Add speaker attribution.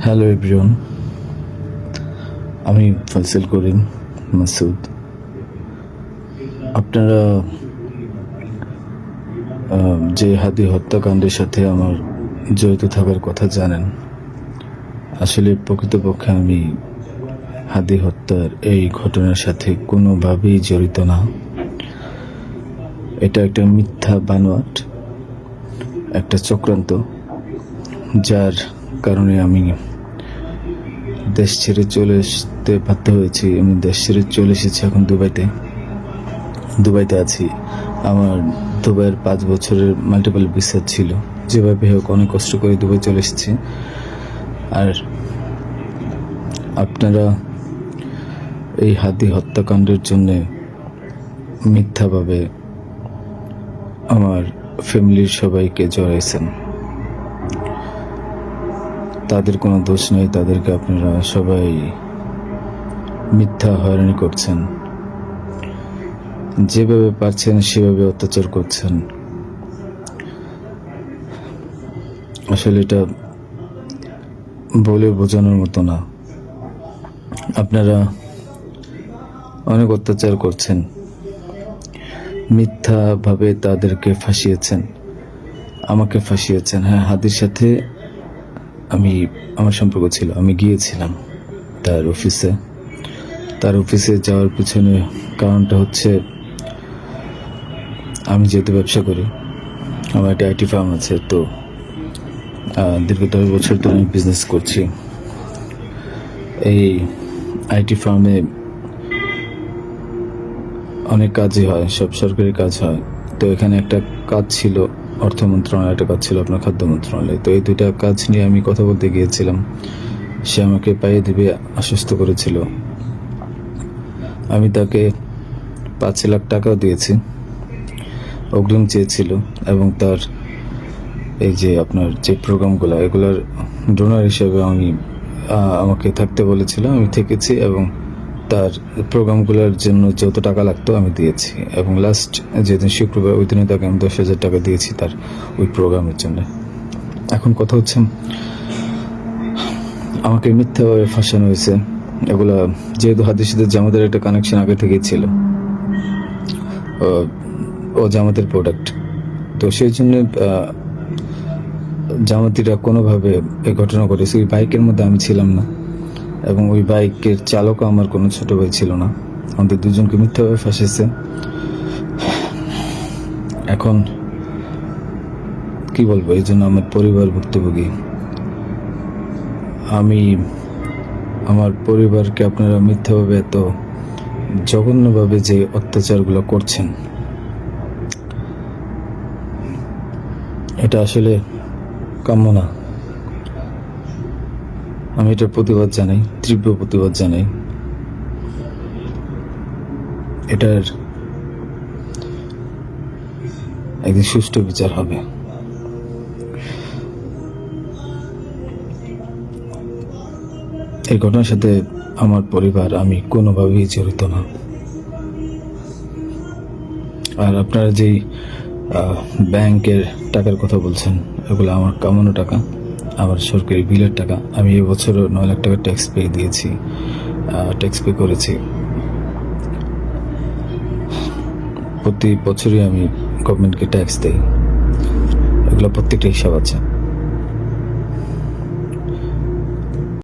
Speaker 1: Hello everyone, আমি ফয়সাল করিম মাসুদ। আপনারা যে হাদি হত্যাকাণ্ডের সাথে আমার জড়িত থাকার কথা জানেন। আসলে প্রকৃতপক্ষে আমি হাদি হত্যার এই ঘটনার সাথে কোনোভাবেই জড়িত না। এটা একটা মিথ্যা বানোয়াট, একটা চক্রান্ত, যার কারণে আমি দেশ ছেড়ে চলে আসতে বাধ্য হয়েছি। আমি দেশ ছেড়ে চলে এসেছি এখন দুবাইতে আছি। আমার দুবাইয়ের 5 বছরের মাল্টিপল ভিসা ছিল। যেভাবে হোক অনেক কষ্ট করে দুবাই চলে এসেছি। আর আপনারা এই হাদি হত্যাকাণ্ডের জন্য মিথ্যাভাবে আমার ফ্যামিলির সবাইকে জড়াইছেন। তাদের কোনো দোষ নেই, তাদেরকে আপনারা সবাই মিথ্যা হয়রানি করছেন। যেভাবে পারছেন সেভাবে অত্যাচার করছেন। আসলে এটা বলে বোঝানোর মতো না। আপনারা অনেক অত্যাচার করছেন, মিথ্যাভাবে তাদেরকে ফাঁসিয়েছেন, আমাকে ফাঁসিয়েছেন। হ্যাঁ, হাদির সাথে আমার সম্পর্ক ছিল। আমি গিয়েছিলাম তার অফিসে যাওয়ার পিছনে কারণটা হচ্ছে, আমি যেহেতু ব্যবসা করি, আমার একটা আইটি ফার্ম আছে। তো দীর্ঘ 10 বছর ধরে আমি বিজনেস করছি। এই আইটি ফার্মে অনেক কাজই হয়, সব সরকারি কাজ হয়। তো এখানে একটা কাজ ছিল অর্থ মন্ত্রণালয়, একটা কাজ ছিল আপনার খাদ্য মন্ত্রণালয়। তো এই দুইটা কাজ নিয়ে আমি কথা বলতে গিয়েছিলাম। সে আমাকে পাইয়ে দিবে আশ্বস্ত করেছিল। আমি তাকে 5 লাখ টাকাও দিয়েছি, অগ্রিম চেয়েছিল। এবং তার এই যে আপনার যে প্রোগ্রামগুলো, এগুলোর ডোনার হিসেবে আমাকে থাকতে বলেছিল। আমি থেকেছি এবং তার প্রোগ্রামগুলোর জন্য যত টাকা লাগতো আমি দিয়েছি। এবং লাস্ট যেদিন শুক্রবার, ওই দিনে তাকে আমি 10,000 টাকা দিয়েছি তার ওই প্রোগ্রামের জন্য। এখন কথা হচ্ছে, আমাকে মিথ্যাভাবে ফাঁসানো হয়েছে। এগুলা যেহেতু হাদির সাথে জামাতের একটা কানেকশন আগে থেকেই ছিল, ও জামাতের প্রোডাক্ট। তো সেই জন্য জামাতিরা কোনোভাবে এই ঘটনা ঘটেছে। ওই বাইকের মধ্যে আমি ছিলাম না, এবং ওই বাইকের চালকও আমার কোনো ছোট ভাই ছিল না। আমাদের দুজনকে মিথ্যাভাবে ফাঁসিয়েছে। এখন কি বলবো, এই জন্য আমার পরিবার ভুক্তভোগী। আমার পরিবারকে আপনারা মিথ্যাভাবে এত জঘন্যভাবে যে অত্যাচারগুলো করছেন, এটা আসলে কাম্য না। আমি এটার প্রতিবাদ জানাই, তীব্র প্রতিবাদ জানাই। এটার একদিন সুষ্ঠু বিচার হবে। এই ঘটনার সাথে আমার পরিবার, আমি কোনোভাবেই জড়িত না। আর আপনারা যেই ব্যাংকের টাকার কথা বলছেন, এগুলো আমার কামানো টাকা, আমার সরকারি বিলের টাকা। আমি এবছরও 9 লাখ টাকা ট্যাক্স পে করেছি। প্রতি বছরই আমি গভর্নমেন্টকে ট্যাক্স দেই। এগুলো প্রত্যেকটা হিসাব আছে।